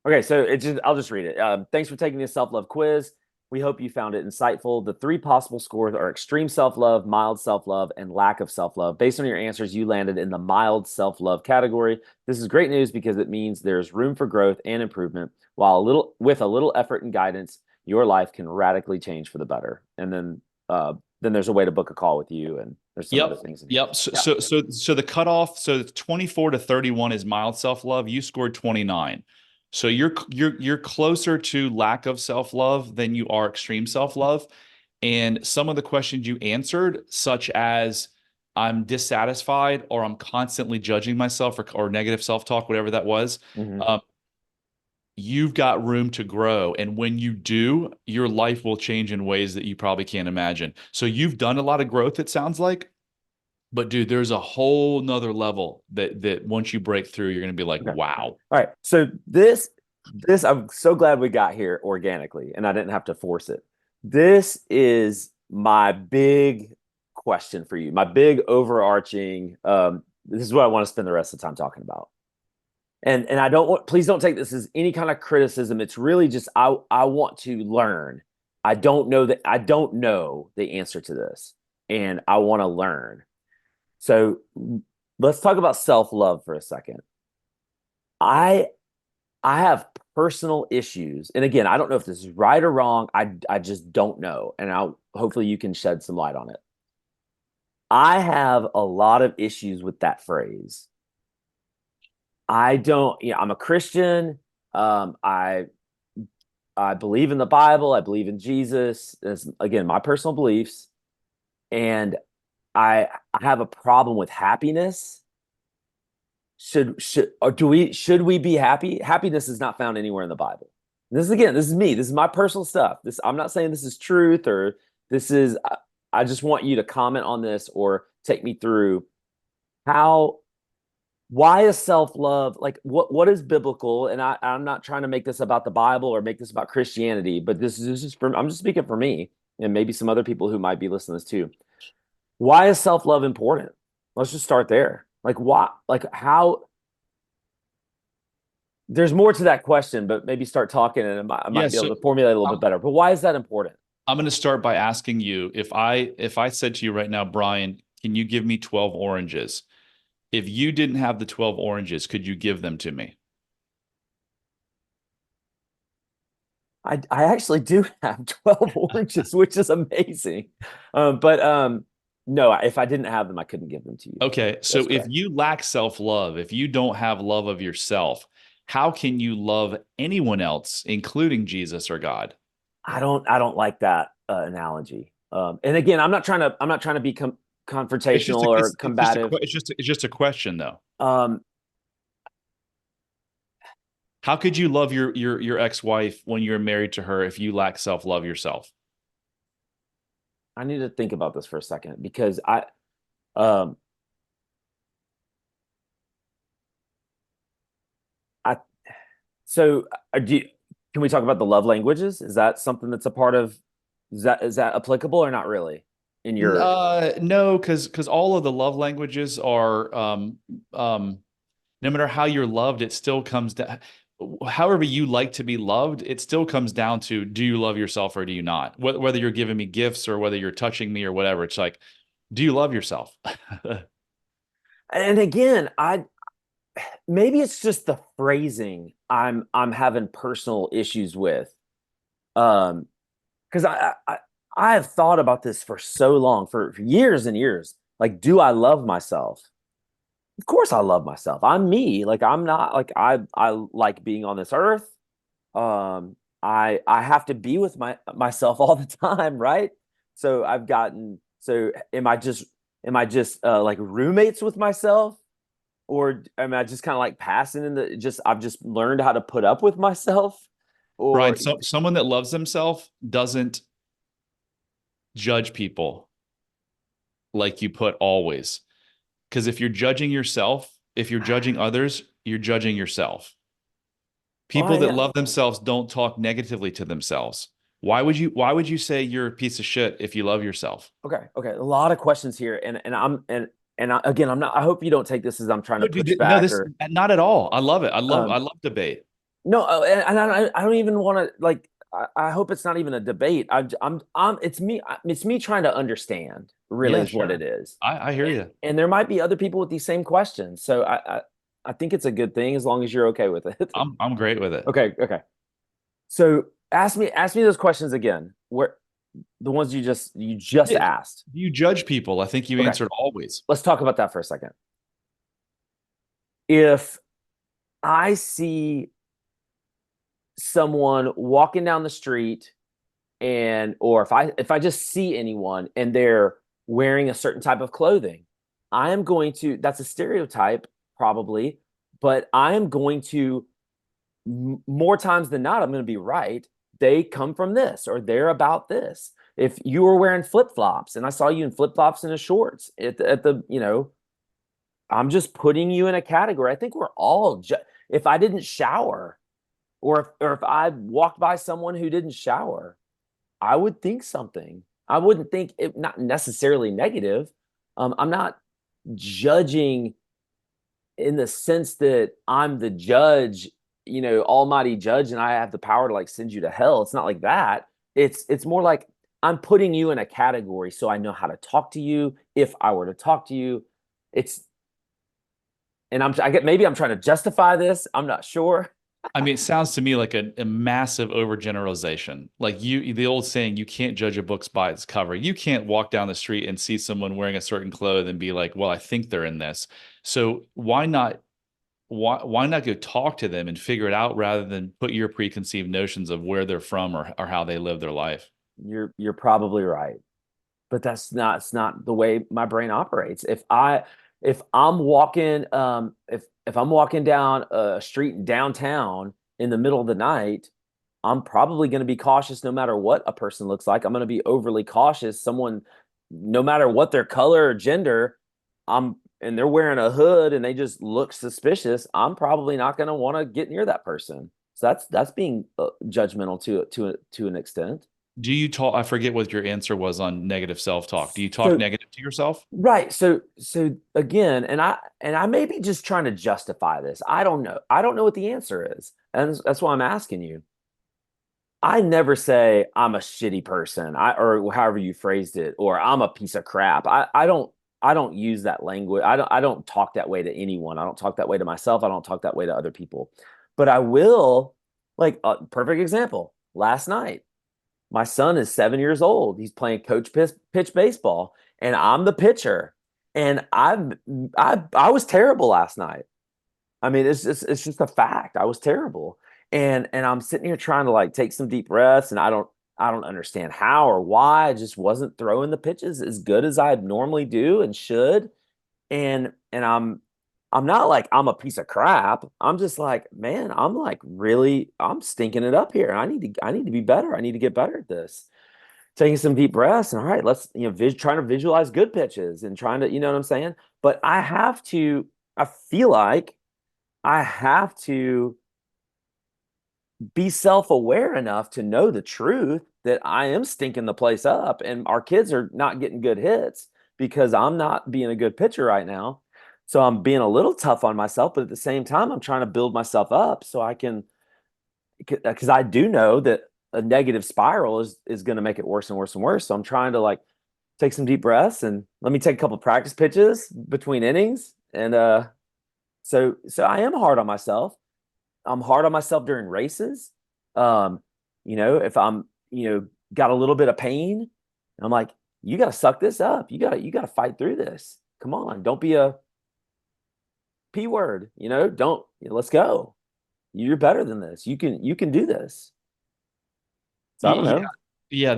Okay, so I'll just read it. Thanks for taking this self-love quiz. We hope you found it insightful. The three possible scores are extreme self-love, mild self-love, and lack of self-love. Based on your answers, you landed in the mild self-love category. This is great news because it means there's room for growth and improvement. While with a little effort and guidance, your life can radically change for the better. And then there's a way to book a call with you, and there's some other Yep. things in here. Yep. Yeah. So the cutoff, so it's 24 to 31 is mild self-love. You scored 29. So you're closer to lack of self-love than you are extreme self-love. And some of the questions you answered, such as I'm dissatisfied or I'm constantly judging myself or negative self-talk, whatever that was, Hmm. you've got room to grow. And when you do, your life will change in ways that you probably can't imagine. So you've done a lot of growth, it sounds like. But dude, there's a whole nother level that once you break through, you're gonna be like, Okay. wow. All right. So this I'm so glad we got here organically and I didn't have to force it. This is my big question for you. My big overarching this is what I want to spend the rest of the time talking about. And I don't want, please don't take this as any kind of criticism. It's really just I want to learn. I don't know the answer to this and I want to learn. So let's talk about self-love for a second. I I have personal issues. And again, I don't know if this is right or wrong. I just don't know. And I'll hopefully you can shed some light on it. I have a lot of issues with that phrase. I don't, I'm a Christian. Um, I I believe in the Bible. I believe in Jesus. As again, my personal beliefs. And I have a problem with happiness. Should we be happy? Happiness is not found anywhere in the Bible. This is me. This is my personal stuff. This I'm not saying this is truth or this is I just want you to comment on this or take me through how why is self-love like what is biblical? And I'm not trying to make this about the Bible or make this about Christianity, but this is just for I'm just speaking for me and maybe some other people who might be listening to this too. Why is self-love important? Let's just start there. Like why like how there's more to that question, but maybe start talking and I Yeah, might be so able to formulate a little bit I'm better. But why is that important? I'm going to start by asking you if I said to you right now, Brian, can you give me 12 oranges? If you didn't have the 12 oranges, could you give them to me? I actually do have 12 oranges, which is amazing. But no, if I didn't have them, I couldn't give them to you. Okay, That's so if correct. you lack self-love, if you don't have love of yourself, how can you love anyone else, including Jesus or God? I don't like that analogy. And again, I'm not trying to be It's just confrontational a or it's just a combative. it's just a question though. Um, How could you love your ex-wife when you're married to her if you lack self-love yourself? I need to think about this for a second because um, I so do you, can we talk about the love languages? Is that something that's a part of is that applicable or not really in your No, because all of the love languages are no matter how you're loved, it still comes down. However you like to be loved, it still comes down to do you love yourself or do you not? Whether you're giving me gifts or whether you're touching me or whatever, it's like, do you love yourself? and again, I maybe it's just the phrasing I'm having personal issues with. Um, because I have thought about this for so long, for years and years. Like, do I love myself? Of course I love myself. I'm me. Like I'm not like I like being on this earth. I have to be with myself all the time, right? So I've gotten so am I just like roommates with myself? Or am I just kind of like passing in the just I've just learned how to put up with myself? Brian, Or someone that loves themselves doesn't judge people like you put always. Because if you're judging yourself, if you're judging others, you're judging yourself. oh People that yeah, love themselves don't talk negatively to themselves. Why would you say you're a piece of shit if you love yourself? okay, okay. A lot of questions here, again, I'm not. I hope you don't take this as I'm trying to No, push dude, no, back this or not at all. I love it. I um love debate. no, I don't even want to like. I hope it's not even a debate. it's me trying to understand. Really, Yeah, is what sure. it is, I hear and you. there might be other people with these same questions. So I think it's a good thing as long as you're okay with it. I'm great with it. Okay, okay. So ask me those questions again. Where the ones you just Yeah, asked. you judge people. I think you Okay, answered always. let's talk about that for a second. If I see someone walking down the street and or if I just see anyone and they're wearing a certain type of clothing, I am going to, that's a stereotype probably, but I am going to, more times than not, I'm going to be right. They come from this or they're about this. If you were wearing flip-flops and I saw you in flip-flops and a shorts at the, I'm just putting you in a category. I think we're all if I didn't shower, or if I walked by someone who didn't shower, I would think something. I wouldn't think it, not necessarily negative. I'm not judging in the sense that I'm the judge, almighty judge, and I have the power to like send you to hell. It's not like that. It's more like I'm putting you in a category so I know how to talk to you if I were to talk to you. It's and I get, maybe I'm trying to justify this. I'm not sure. I mean, it sounds to me like a massive overgeneralization. Like the old saying, you can't judge a book by its cover. You can't walk down the street and see someone wearing a certain clothes and be like, well, I think they're in this. So why not go talk to them and figure it out rather than put your preconceived notions of where they're from or how they live their life? You're probably right. But it's not the way my brain operates. If I'm walking down a street downtown in the middle of the night, I'm probably going to be cautious no matter what a person looks like. I'm going to be overly cautious. Someone, no matter what their color or gender, and they're wearing a hood and they just look suspicious, I'm probably not going to want to get near that person. So that's being judgmental to an extent. Do you talk? I forget what your answer was on negative self-talk. Do you talk So negative to yourself? right. So again, and I may be just trying to justify this. I don't know. I don't know what the answer is. And that's why I'm asking you. I never say I'm a shitty person, or however you phrased it, or I'm a piece of crap. I don't use that language. I don't talk that way to anyone. I don't talk that way to myself. I don't talk that way to other people. But I will, like a perfect example. Last night, my son is 7 years old. He's playing pitch baseball, and I'm the pitcher. And I was terrible last night. I mean, it's just a fact. I was terrible. And I'm sitting here trying to like take some deep breaths, and I don't understand how or why. I just wasn't throwing the pitches as good as I normally do and should. And I'm not like I'm a piece of crap. I'm just like, man, I'm like really I'm stinking it up here. I need to be better. I need to get better at this. Taking some deep breaths and all right, let's trying to visualize good pitches and trying to, you know what I'm saying? But I feel like I have to be self-aware enough to know the truth that I am stinking the place up and our kids are not getting good hits because I'm not being a good pitcher right now. So I'm being a little tough on myself, but at the same time, I'm trying to build myself up so I can, because I do know that a negative spiral is going to make it worse and worse and worse. So I'm trying to like take some deep breaths and let me take a couple practice pitches between innings. And so I am hard on myself. I'm hard on myself during races. Um, if I'm, got a little bit of pain, I'm like, you got to suck this up. You got to fight through this. Come on, don't be a P word. Don't. Let's go. You're better than this. You can do this. So I don't Yeah, know.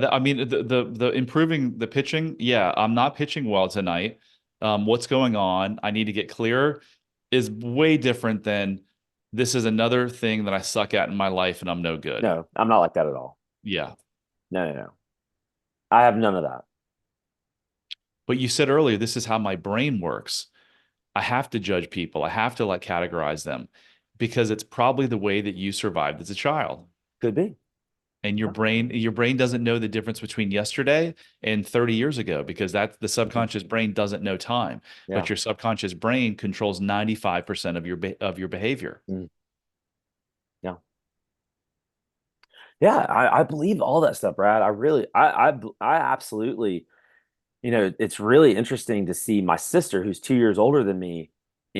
yeah. I mean, the improving the pitching. Yeah, I'm not pitching well tonight. What's going on? I need to get clearer. Is way different than this is another thing that I suck at in my life and I'm no good. No, I'm not like that at all. Yeah. No, no, no. I have none of that. But you said earlier, this is how my brain works. I have to judge people. I have to like categorize them because it's probably the way that you survived as a child. Could be. And your Yeah. brain doesn't know the difference between yesterday and 30 years ago because that's the subconscious brain doesn't know time. Yeah. But your subconscious brain controls 95% of your behavior. Mm. Yeah. Yeah. I believe all that stuff, Brad. I really, I absolutely, it's really interesting to see my sister, who's 2 years older than me,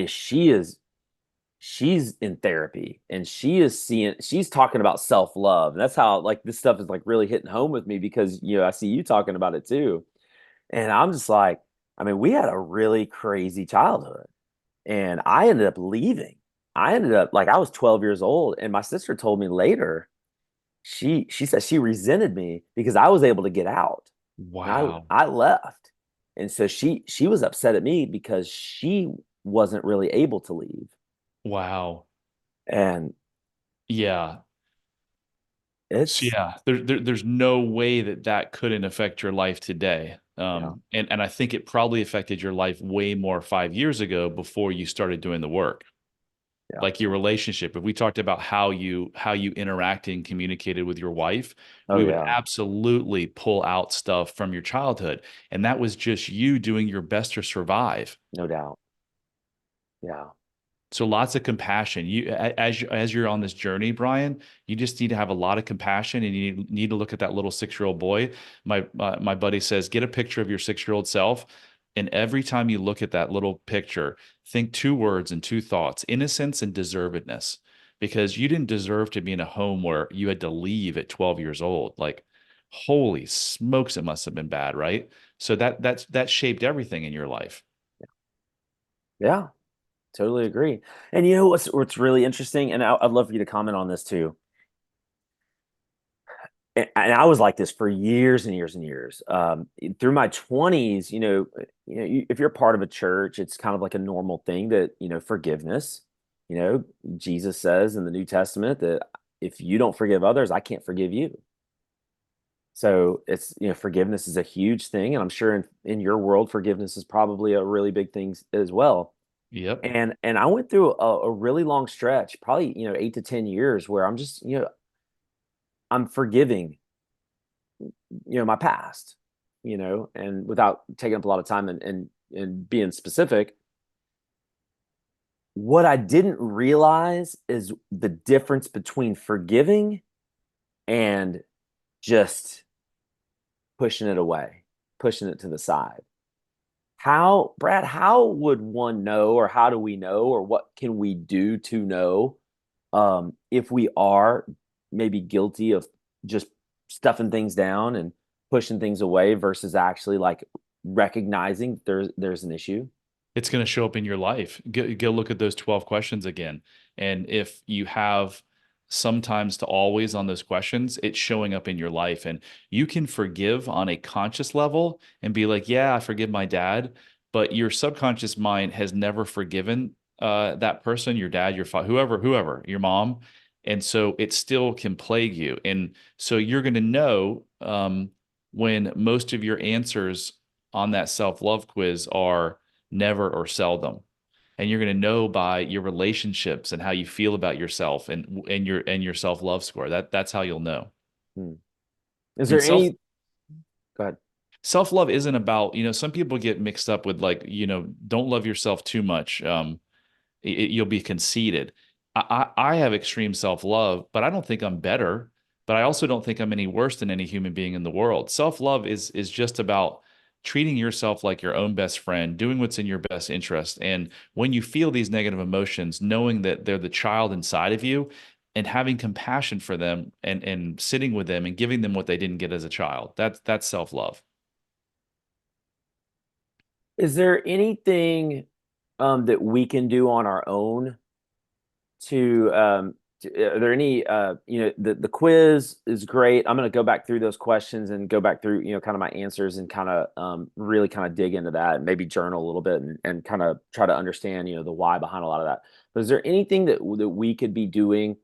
she's in therapy and she's talking about self-love. And that's how like this stuff is like really hitting home with me because, I see you talking about it too. And I'm just like, I mean, we had a really crazy childhood and I ended up leaving. I ended up like I was 12 years old and my sister told me later she said she resented me because I was able to get out and Wow. I left. And so she was upset at me because she wasn't really able to leave. Wow. And Yeah. So it's yeah, there's no way that that couldn't affect your life today. yeah, And I think it probably affected your life way more 5 years ago before you started doing the work. yeah. Like your relationship. If we talked about how you interacted and communicated with your wife, Oh we would yeah, absolutely pull out stuff from your childhood. And that was just you doing your best to survive. no doubt. Yeah. So lots of compassion. As you're on this journey, Brian, you just need to have a lot of compassion, and you need to look at that little 6-year-old boy. My buddy says, get a picture of your 6-year-old self, and every time you look at that little picture, think two words and two thoughts: innocence and deservedness, because you didn't deserve to be in a home where you had to leave at 12 years old. Like, holy smokes, it must have been bad, right? So that shaped everything in your life. Yeah, totally agree. And you know what's really interesting, and I'd love for you to comment on this too. And I was like this for years and years and years. Through my 20s, if you're part of a church, it's kind of like a normal thing that, forgiveness. Jesus says in the New Testament that if you don't forgive others, I can't forgive you. So it's, forgiveness is a huge thing. And I'm sure in your world, forgiveness is probably a really big thing as well. Yep. And I went through a really long stretch, probably, 8 to 10 years where I'm just, I'm forgiving my past, and without taking up a lot of time and being specific, what I didn't realize is the difference between forgiving and just pushing it away, pushing it to the side. Brad, how would one know, or how do we know, or what can we do to know if we are maybe guilty of just stuffing things down and pushing things away versus actually like recognizing there's an issue. It's going to show up in your life. Go look at those 12 questions again. And if you have sometimes to always on those questions, it's showing up in your life. And you can forgive on a conscious level and be like, yeah, I forgive my dad. But your subconscious mind has never forgiven that person, your dad, your father, whoever, your mom. And so it still can plague you. And so you're going to know when most of your answers on that self-love quiz are never or seldom. And you're going to know by your relationships and how you feel about yourself and your self-love score. That's how you'll know. Hmm. Is And there any? Go ahead. self-love isn't about, some people get mixed up with, like, don't love yourself too much. You'll be conceited. I have extreme self-love, but I don't think I'm better, but I also don't think I'm any worse than any human being in the world. Self-love is just about treating yourself like your own best friend, doing what's in your best interest. And when you feel these negative emotions, knowing that they're the child inside of you and having compassion for them and sitting with them and giving them what they didn't get as a child. That's self-love. Is there anything that we can do on our own are there any the quiz is great. I'm going to go back through those questions and go back through kind of my answers and kind of really kind of dig into that and maybe journal a little bit and kind of try to understand the why behind a lot of that. But is there anything that we could be doing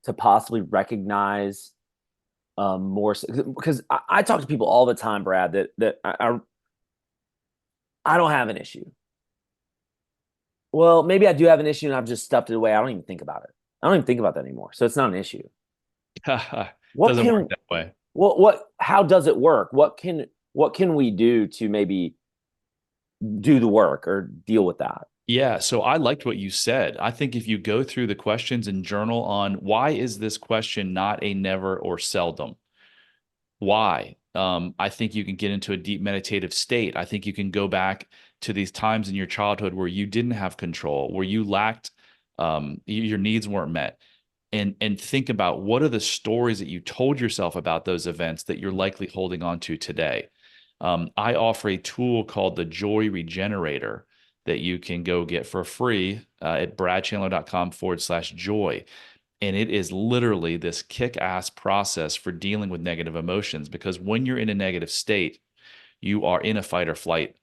to possibly recognize more, because I talk to people all the time, Brad, that I don't have an issue. Well, maybe I do have an issue and I've just stuffed it away. I don't even think about it. I don't even think about that anymore. So it's not an issue. What Doesn't work can that way. how does it work? What can we do to maybe do the work or deal with that? Yeah, so I liked what you said. I think if you go through the questions and journal on why is this question not a never or seldom? Why? I think you can get into a deep meditative state. I think you can go back to these times in your childhood where you didn't have control, where you lacked, your needs weren't met, and think about what are the stories that you told yourself about those events that you're likely holding on to today. I offer a tool called the Joy Regenerator that you can go get for free at bradchandler.com/joy. And it is literally this kick-ass process for dealing with negative emotions, because when you're in a negative state, you are in a fight or flight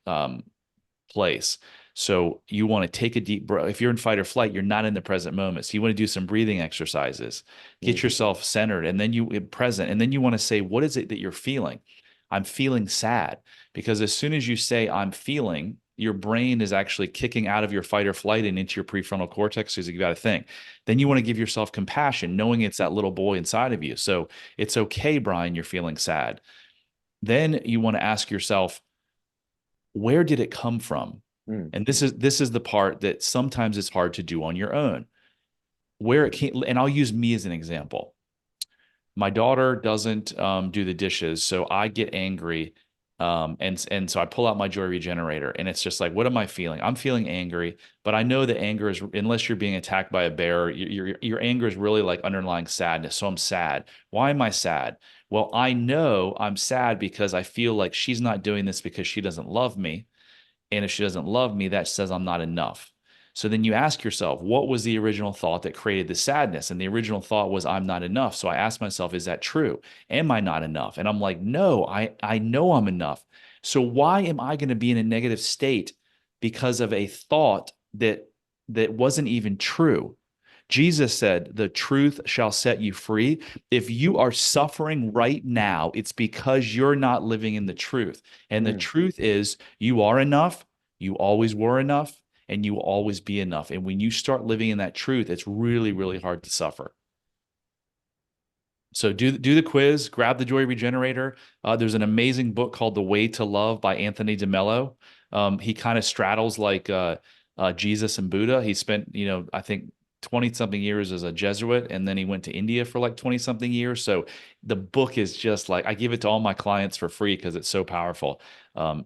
place. So you want to take a deep breath. If you're in fight or flight, you're not in the present moment. So you want to do some breathing exercises, get Mm. yourself centered, and then you present. And then you want to say, what is it that you're feeling? I'm feeling sad. Because as soon as you say, I'm feeling, your brain is actually kicking out of your fight or flight and into your prefrontal cortex. So you got to think. Then you want to give yourself compassion, knowing it's that little boy inside of you. So it's okay, Brian, you're feeling sad. Then you want to ask yourself, where did it come from? Mm. And this is the part that sometimes it's hard to do on your own. Where it came, and I'll use me as an example. My daughter doesn't do the dishes, so I get angry, and so I pull out my joy regenerator, and it's just like, what am I feeling? I'm feeling angry, but I know that anger is, unless you're being attacked by a bear, your anger is really like underlying sadness. So I'm sad. Why am I sad? Well, I know I'm sad because I feel like she's not doing this because she doesn't love me. And if she doesn't love me, that says I'm not enough. So then you ask yourself, what was the original thought that created the sadness? And the original thought was, I'm not enough. So I asked myself, is that true? Am I not enough? And I'm like, no, I know I'm enough. So why am I going to be in a negative state because of a thought that wasn't even true? Jesus said, the truth shall set you free. If you are suffering right now, it's because you're not living in the truth. And the Mm. truth is, you are enough, you always were enough, and you will always be enough. And when you start living in that truth, it's really, really hard to suffer. So do the quiz, grab the Joy Regenerator. There's an amazing book called The Way to Love by Anthony DeMello. He kind of straddles like Jesus and Buddha. He spent, I think 20 something years as a Jesuit, and then he went to India for like 20 something years. So the book is just like, I give it to all my clients for free because it's so powerful.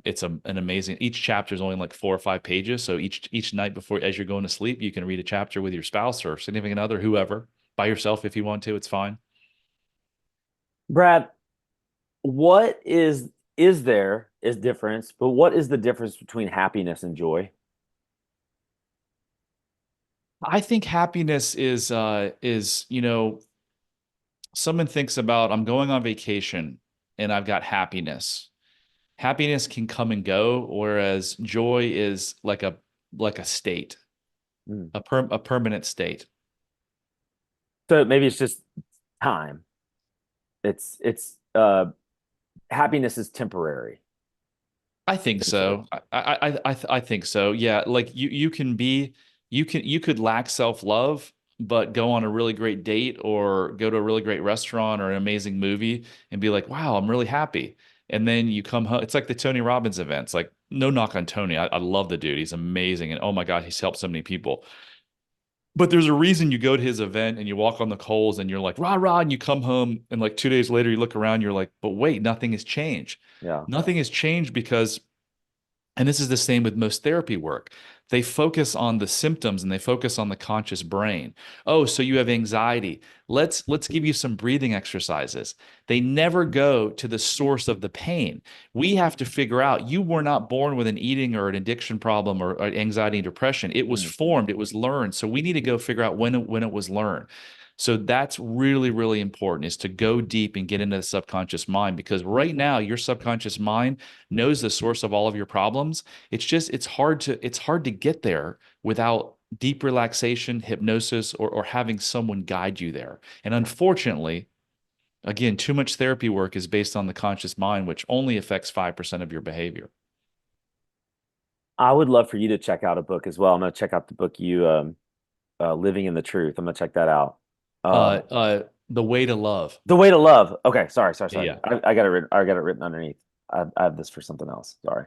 It's an amazing, each chapter is only like 4 or 5 pages. So each night before, as you're going to sleep, you can read a chapter with your spouse or significant other, whoever, by yourself if you want to, it's fine. Brad, what is there is difference, but what is the difference between happiness and joy? I think happiness is, someone thinks about, I'm going on vacation and I've got happiness. Happiness can come and go, whereas joy is like a state, Mm. a permanent state. So maybe it's just time. It's happiness is temporary, I think essentially. so. I think so. Yeah, like you could lack self-love, but go on a really great date or go to a really great restaurant or an amazing movie and be like, wow, I'm really happy. And then you come home. It's like the Tony Robbins events. Like, no knock on Tony. I love the dude. He's amazing. And oh my God, he's helped so many people. But there's a reason you go to his event and you walk on the coals and you're like, rah, rah, and you come home and like 2 days later you look around, you're like, but wait, nothing has changed. Yeah. Nothing has changed because, and this is the same with most therapy work. They focus on the symptoms and they focus on the conscious brain. Oh, so you have anxiety. Let's give you some breathing exercises. They never go to the source of the pain. We have to figure out, you were not born with an eating or an addiction problem or anxiety and depression. It was Mm. formed, it was learned. So we need to go figure out when it was learned. So that's really, really important, is to go deep and get into the subconscious mind, because right now your subconscious mind knows the source of all of your problems. It's hard to get there without deep relaxation, hypnosis, or having someone guide you there. And unfortunately, again, too much therapy work is based on the conscious mind, which only affects 5% of your behavior. I would love for you to check out a book as well. I'm gonna check out the book you Living in the Truth. I'm gonna check that out. The Way to Love. The Way to Love. Okay, sorry. Yeah. I got it written. I got it written underneath. I have this for something else. Sorry.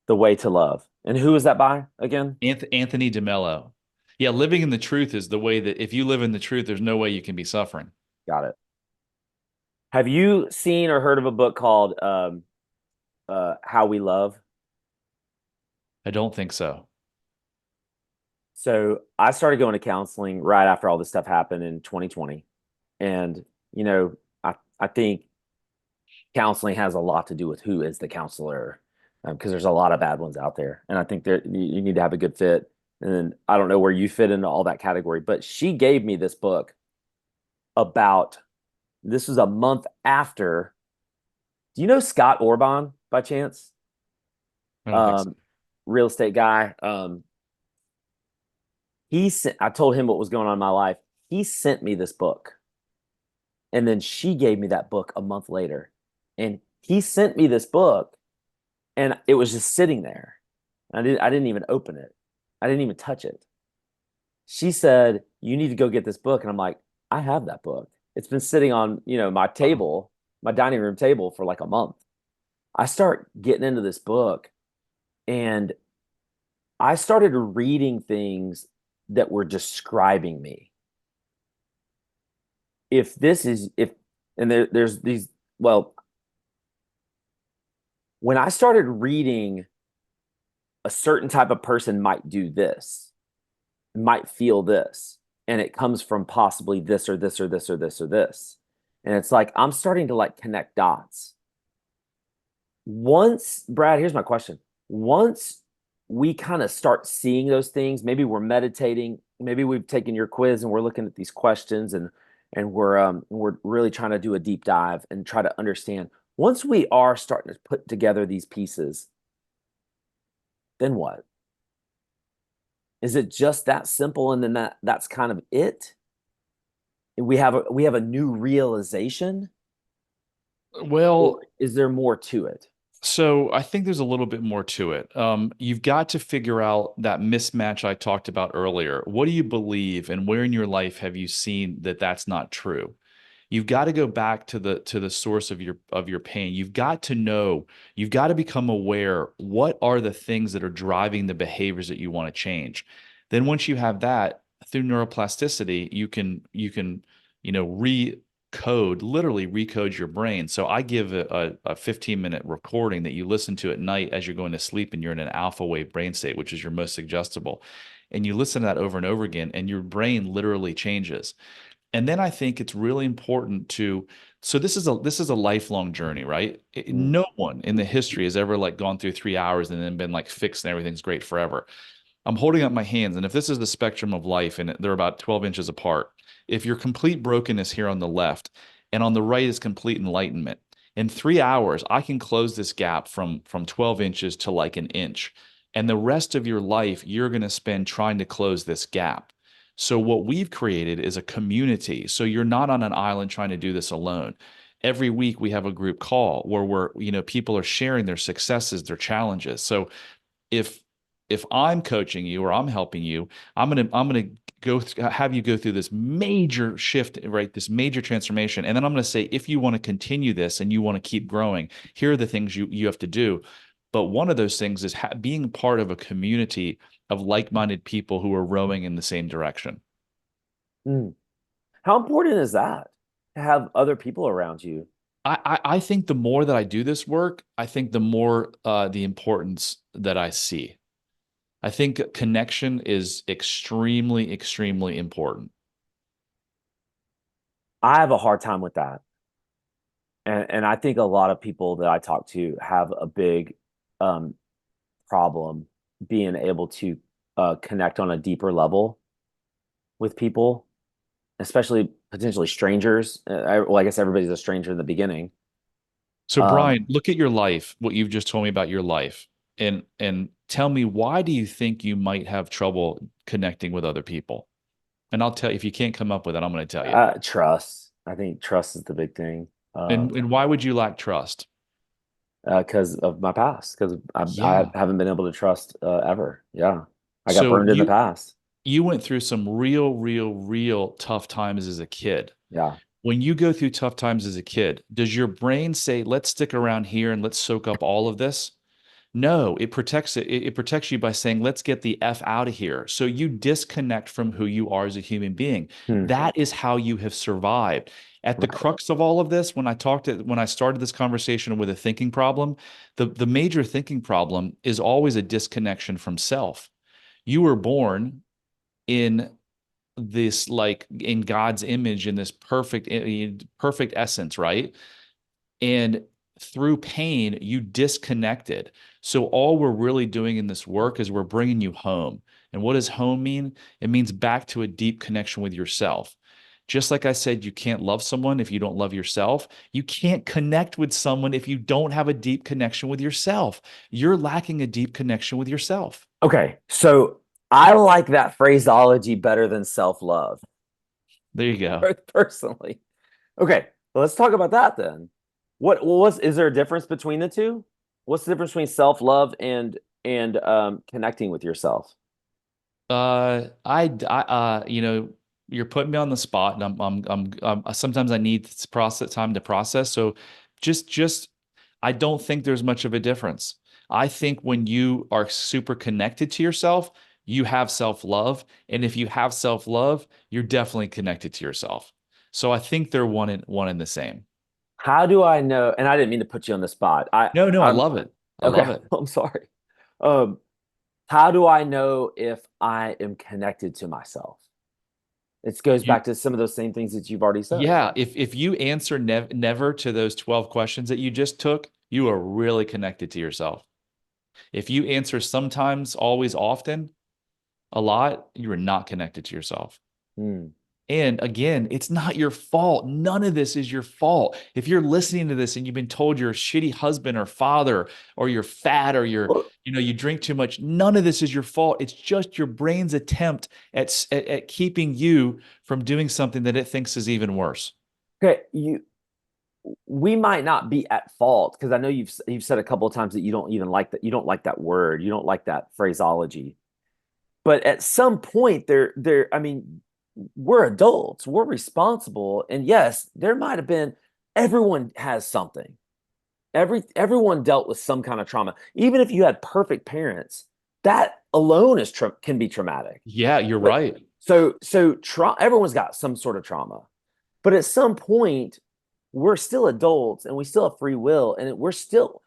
The Way to Love. And who is that by again? Anthony DeMello. Yeah, living in the truth is the way that if you live in the truth, there's no way you can be suffering. Got it. Have you seen or heard of a book called How We Love? I don't think so. So I started going to counseling right after all this stuff happened in 2020. And, I think counseling has a lot to do with who is the counselor, because there's a lot of bad ones out there. And I think you need to have a good fit. And I don't know where you fit into all that category, but she gave me this book about this was a month after. Do you know Scott Orban by chance? I don't think so. Um, Real estate guy. I told him what was going on in my life. He sent me this book. And then she gave me that book a month later. And he sent me this book and it was just sitting there. I didn't even open it. I didn't even touch it. She said, "You need to go get this book." And I'm like, "I have that book. It's been sitting on, my Wow. table, my dining room table for like a month." I start getting into this book and I started reading things that were describing me. If this is if and there's these well, when I started reading a certain type of person might do this, might feel this, and it comes from possibly this or this or this or this or this. And it's like I'm starting to like connect dots. Once, Brad, here's my question. Once we kind of start seeing those things, maybe we're meditating, maybe we've taken your quiz and we're looking at these questions and we're really trying to do a deep dive and try to understand. Once we are starting to put together these pieces, then what? Is it just that simple and then that's kind of it? We have a new realization, or Well, is there more to it? so I think there's a little bit more to it. You've got to figure out that mismatch I talked about earlier. What do you believe, and where in your life have you seen that that's not true? You've got to go back to the source of your pain. You've got to know, you've got to become aware what are the things that are driving the behaviors that you want to change. Then once you have that through neuroplasticity, you can literally recode your brain. So I give a 15-minute recording that you listen to at night as you're going to sleep and you're in an alpha wave brain state, which is your most suggestible. And you listen to that over and over again, and your brain literally changes. And then I think it's really important to, so this is a lifelong journey, right? Mm, No one in the history has ever like gone through 3 hours and then been like fixed and everything's great forever. I'm holding up my hands, and if this is the spectrum of life and they're about 12 inches apart, if your complete brokenness here on the left and on the right is complete enlightenment, in 3 hours, I can close this gap from 12 inches to like an inch. And the rest of your life, you're going to spend trying to close this gap. So what we've created is a community. So you're not on an island trying to do this alone. Every week we have a group call where people are sharing their successes, their challenges. So if if I'm coaching you or I'm helping you, I'm gonna have you go through this major shift, right? This major transformation, and then I'm gonna say, if you want to continue this and you want to keep growing, here are the things you have to do. But one of those things is being part of a community of like-minded people who are rowing in the same direction. mm. How important is that to have other people around you? I think the more that I do this work, I think the more the importance that I see. I think connection is extremely, extremely important. I have a hard time with that. And I think a lot of people that I talk to have a big um, problem being able to connect on a deeper level with people, especially potentially strangers. Well, I guess everybody's a stranger in the beginning. So Um, Brian, look at your life, what you've just told me about your life, and tell me, why do you think you might have trouble connecting with other people? And I'll tell you, if you can't come up with it, I'm going to tell you. Trust. I think trust is the big thing. And why would you lack trust? Because of my past, because I Yeah. haven't been able to trust ever. Yeah, I got So burned in the past. you went through some real, real, real tough times as a kid. Yeah. When you go through tough times as a kid, does your brain say, let's stick around here and let's soak up all of this? No, it protects it. It protects you by saying, let's get the F out of here. So you disconnect from who you are as a human being. Hmm. That is how you have survived. At the crux of all of this, when I started this conversation with a thinking problem, the major thinking problem is always a disconnection from self. You were born in this, like, in God's image, in this perfect essence, right? And through pain, you disconnected. So all we're really doing in this work is we're bringing you home. And what does home mean? It means back to a deep connection with yourself. Just like I said, you can't love someone if you don't love yourself. You can't connect with someone if you don't have a deep connection with yourself. You're lacking a deep connection with yourself. Okay, so I like that phraseology better than self-love, There you go. personally. Okay, well, let's talk about that then. Is there a difference between the two? What's the difference between self-love and connecting with yourself? You're putting me on the spot, and sometimes I need process time to process. So, just, I don't think there's much of a difference. I think when you are super connected to yourself, you have self-love, and if you have self-love, you're definitely connected to yourself. So I think they're one and the same. How do I know? And I didn't mean to put you on the spot. No, no, I I'm love it. I okay. love it. I'm sorry. Um, how do I know if I am connected to myself? It goes You, back to some of those same things that you've already said. yeah, if you answer never to those 12 questions that you just took, you are really connected to yourself. If you answer sometimes, always, often, a lot, you are not connected to yourself. Hmm. And again, it's not your fault. None of this is your fault. If you're listening to this and you've been told you're a shitty husband or father, or you're fat, or Well, you drink too much, none of this is your fault. It's just your brain's attempt at keeping you from doing something that it thinks is even worse. okay, we might not be at fault because I know you've said a couple of times that you don't even like that. You don't like that word. You don't like that phraseology. But at some point, I mean, we're adults. We're responsible, and yes, there might have been. Everyone has something. Everyone dealt with some kind of trauma. Even if you had perfect parents, that alone can be traumatic. Yeah, you're But right. everyone's got some sort of trauma. But at some point, we're still adults and we still have free will, and we still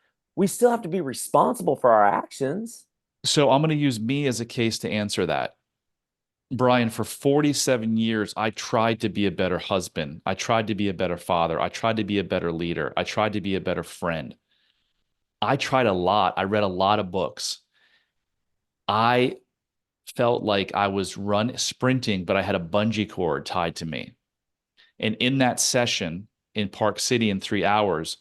have to be responsible for our actions. So I'm going to use me as a case to answer that. Brian, for 47 years, I tried to be a better husband. I tried to be a better father. I tried to be a better leader. I tried to be a better friend. I tried a lot. I read a lot of books. I felt like I was sprinting, but I had a bungee cord tied to me. And in that session in Park City in 3 hours,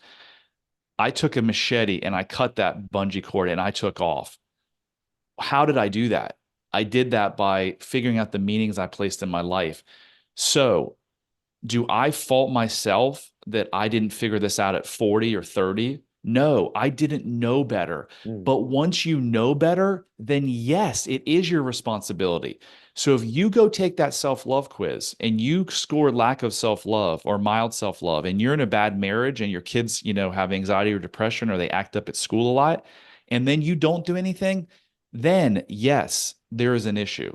I took a machete and I cut that bungee cord and I took off. How did I do that? I did that by figuring out the meanings I placed in my life. So, do I fault myself that I didn't figure this out at 40 or 30? No, I didn't know better. Mm. But once you know better, then yes, it is your responsibility. So if you go take that self-love quiz and you score lack of self-love or mild self-love, and you're in a bad marriage and your kids, have anxiety or depression, or they act up at school a lot, and then you don't do anything, then yes, there is an issue,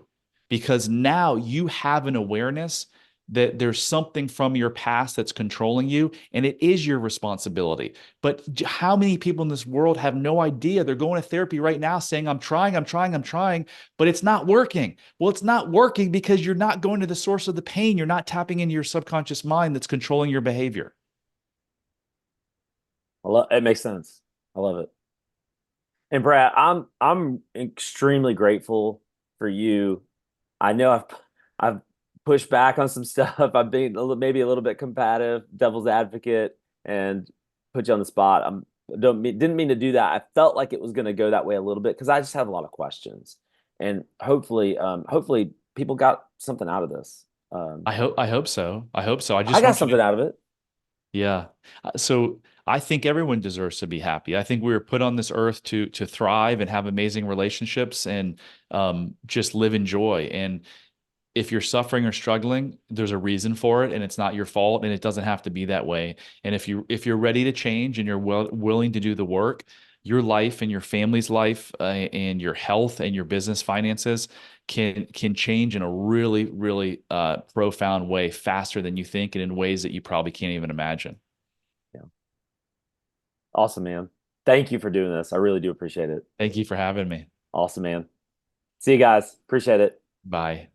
because now you have an awareness that there's something from your past that's controlling you, and it is your responsibility. But how many people in this world have no idea? They're going to therapy right now saying, I'm trying, I'm trying, I'm trying, but it's not working. Well, it's not working because you're not going to the source of the pain. You're not tapping into your subconscious mind that's controlling your behavior. It makes sense. I love it. And Brad, I'm extremely grateful for you. I know I've pushed back on some stuff. I've been maybe a little bit combative, devil's advocate, and put you on the spot. Didn't mean to do that. I felt like it was going to go that way a little bit because I just have a lot of questions, and hopefully people got something out of this. I hope so. I hope so. I I just got want you something to. out of it. Yeah. So I think everyone deserves to be happy. I think we were put on this earth to thrive and have amazing relationships, and just live in joy. And if you're suffering or struggling, there's a reason for it, and it's not your fault, and it doesn't have to be that way. And if you're ready to change and you're willing to do the work, your life and your family's life, and your health and your business finances can change in a really, really profound way, faster than you think, and in ways that you probably can't even imagine. Yeah. Awesome, man. Thank you for doing this. I really do appreciate it. Thank you for having me. Awesome, man. See you guys. Appreciate it. Bye.